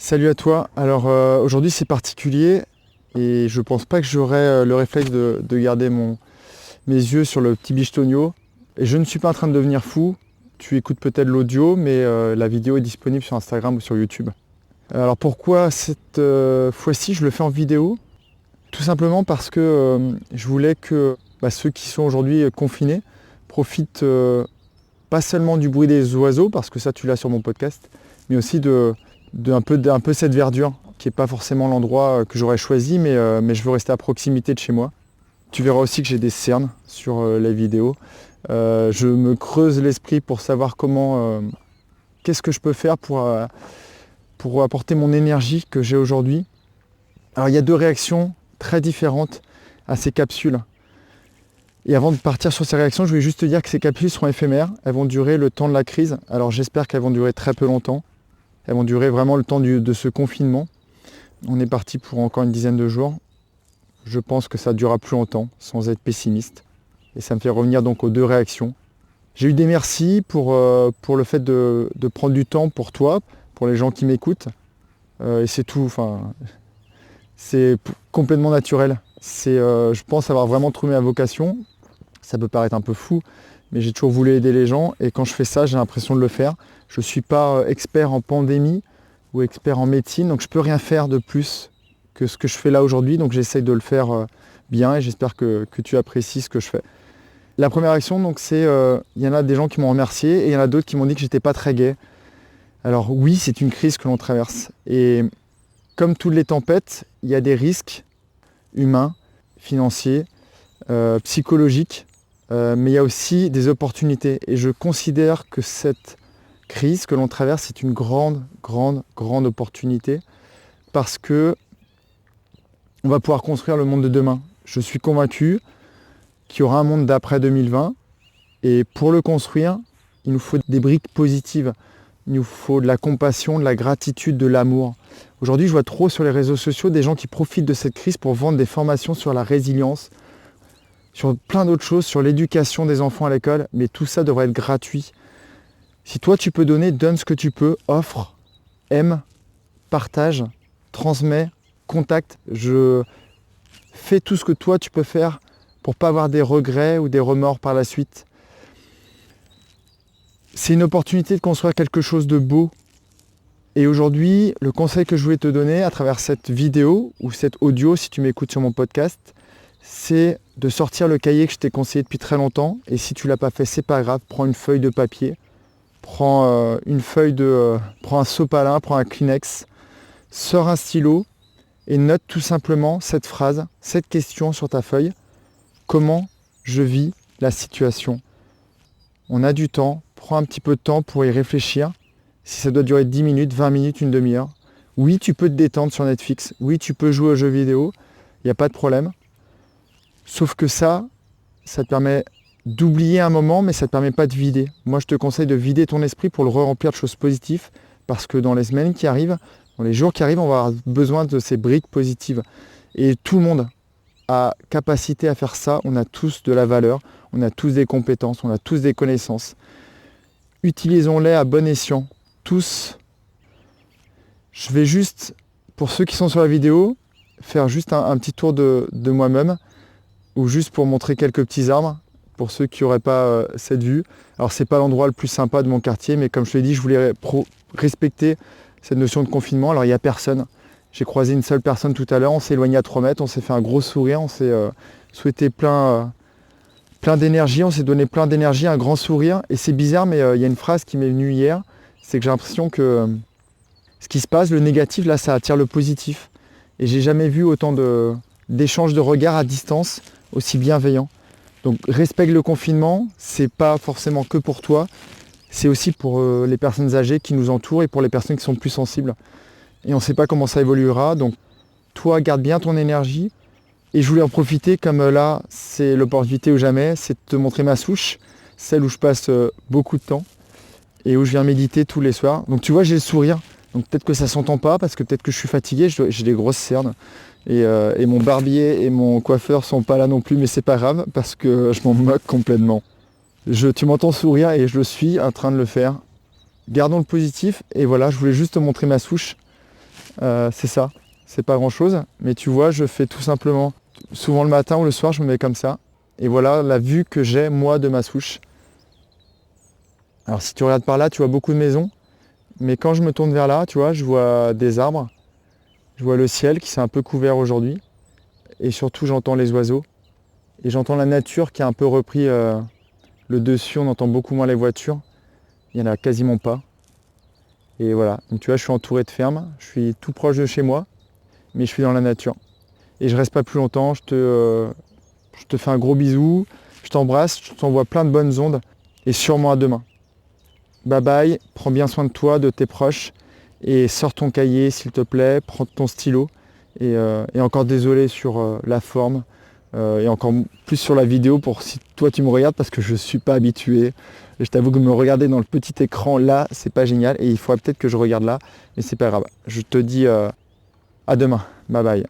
Salut à toi. Alors aujourd'hui c'est particulier et je pense pas que j'aurai le réflexe de garder mes yeux sur le petit biche-tonio. Et je ne suis pas en train de devenir fou. Tu écoutes peut-être l'audio, mais la vidéo est disponible sur Instagram ou sur YouTube. Alors pourquoi cette fois-ci je le fais en vidéo? Tout simplement parce que je voulais que ceux qui sont aujourd'hui confinés profitent pas seulement du bruit des oiseaux, parce que ça tu l'as sur mon podcast, mais aussi d'un peu cette verdure, qui n'est pas forcément l'endroit que j'aurais choisi, mais je veux rester à proximité de chez moi. Tu verras aussi que j'ai des cernes sur les vidéos. Je me creuse l'esprit pour savoir qu'est-ce que je peux faire pour apporter mon énergie que j'ai aujourd'hui. Alors il y a deux réactions très différentes à ces capsules. Et avant de partir sur ces réactions, je voulais juste te dire que ces capsules seront éphémères. Elles vont durer le temps de la crise. Alors j'espère qu'elles vont durer très peu longtemps. Elles vont durer vraiment le temps de ce confinement. On est parti pour encore une dizaine de jours. Je pense que ça durera plus longtemps, sans être pessimiste. Et ça me fait revenir donc aux deux réactions. J'ai eu des merci pour le fait de prendre du temps pour toi, pour les gens qui m'écoutent. Et c'est tout. C'est complètement naturel. Je pense avoir vraiment trouvé ma vocation. Ça peut paraître un peu fou, mais j'ai toujours voulu aider les gens. Et quand je fais ça, j'ai l'impression de le faire. Je ne suis pas expert en pandémie ou expert en médecine, donc je ne peux rien faire de plus que ce que je fais là aujourd'hui. Donc j'essaye de le faire bien et j'espère que tu apprécies ce que je fais. La première action, donc, c'est il y en a des gens qui m'ont remercié et il y en a d'autres qui m'ont dit que j'étais pas très gai. Alors oui, c'est une crise que l'on traverse. Et comme toutes les tempêtes, il y a des risques humains, financiers, psychologiques, mais il y a aussi des opportunités. Et je considère que cette crise que l'on traverse est une grande opportunité parce que on va pouvoir construire le monde de demain. Je suis convaincu qu'il y aura un monde d'après 2020 et pour le construire, il nous faut des briques positives. Il nous faut de la compassion, de la gratitude, de l'amour. Aujourd'hui, je vois trop sur les réseaux sociaux des gens qui profitent de cette crise pour vendre des formations sur la résilience, sur plein d'autres choses, sur l'éducation des enfants à l'école, mais tout ça devrait être gratuit. Si toi tu peux donner, donne ce que tu peux, offre, aime, partage, transmets, contacte. Je fais tout ce que toi tu peux faire pour ne pas avoir des regrets ou des remords par la suite. C'est une opportunité de construire quelque chose de beau. Et aujourd'hui, le conseil que je voulais te donner à travers cette vidéo ou cet audio, si tu m'écoutes sur mon podcast, c'est de sortir le cahier que je t'ai conseillé depuis très longtemps. Et si tu ne l'as pas fait, c'est pas grave, prends une feuille de papier, prends prends un sopalin, prends un Kleenex, sors un stylo et note tout simplement cette phrase, cette question sur ta feuille. Comment je vis la situation? On a du temps, prends un petit peu de temps pour y réfléchir. Si ça doit durer 10 minutes, 20 minutes, une demi-heure. Oui, tu peux te détendre sur Netflix. Oui, tu peux jouer aux jeux vidéo. Il n'y a pas de problème. Sauf que ça te permet d'oublier un moment, mais ça ne te permet pas de vider. Moi, je te conseille de vider ton esprit pour le remplir de choses positives, parce que dans les semaines qui arrivent, dans les jours qui arrivent, on va avoir besoin de ces briques positives. Et tout le monde a capacité à faire ça. On a tous de la valeur, on a tous des compétences, on a tous des connaissances. Utilisons-les à bon escient, tous. Je vais juste, pour ceux qui sont sur la vidéo, faire juste un petit tour de moi-même, ou juste pour montrer quelques petits arbres, pour ceux qui n'auraient pas cette vue. Alors c'est pas l'endroit le plus sympa de mon quartier, mais comme je te l'ai dit, je voulais respecter cette notion de confinement. Alors il n'y a personne. J'ai croisé une seule personne tout à l'heure, on s'est éloigné à 3 mètres, on s'est fait un gros sourire, on s'est souhaité plein d'énergie, on s'est donné plein d'énergie, un grand sourire. Et c'est bizarre, mais il y a une phrase qui m'est venue hier, c'est que j'ai l'impression que ce qui se passe, le négatif, là, ça attire le positif. Et j'ai jamais vu autant d'échanges de regards à distance aussi bienveillants. Donc respecte le confinement, c'est pas forcément que pour toi, c'est aussi pour les personnes âgées qui nous entourent et pour les personnes qui sont plus sensibles. Et on ne sait pas comment ça évoluera, donc toi garde bien ton énergie. Et je voulais en profiter, comme là c'est l'opportunité ou jamais, c'est de te montrer ma souche, celle où je passe beaucoup de temps et où je viens méditer tous les soirs. Donc tu vois, j'ai le sourire, donc peut-être que ça s'entend pas parce que peut-être que je suis fatigué, j'ai des grosses cernes. Et mon barbier et mon coiffeur sont pas là non plus, mais c'est pas grave parce que je m'en moque complètement. Tu m'entends sourire et je suis en train de le faire. Gardons le positif et voilà, je voulais juste te montrer ma souche C'est ça. C'est pas grand chose, mais tu vois, je fais tout simplement, souvent le matin ou le soir, je me mets comme ça. Et voilà la vue que j'ai, moi, de ma souche. Alors si tu regardes par là, tu vois beaucoup de maisons. Mais quand je me tourne vers là, tu vois, je vois des arbres. Je vois le ciel qui s'est un peu couvert aujourd'hui. Et surtout, j'entends les oiseaux. Et j'entends la nature qui a un peu repris le dessus. On entend beaucoup moins les voitures. Il n'y en a quasiment pas. Et voilà. Donc tu vois, je suis entouré de fermes. Je suis tout proche de chez moi. Mais je suis dans la nature. Et je reste pas plus longtemps. Je te fais un gros bisou. Je t'embrasse. Je t'envoie plein de bonnes ondes. Et sûrement à demain. Bye bye. Prends bien soin de toi, de tes proches. Et sors ton cahier s'il te plaît. Prends ton stylo. Et encore désolé sur la forme. Et encore plus sur la vidéo pour si toi tu me regardes parce que je ne suis pas habitué. Et je t'avoue que me regarder dans le petit écran là, c'est pas génial. Et il faudrait peut-être que je regarde là. Mais c'est pas grave. Je te dis à demain. Bye bye.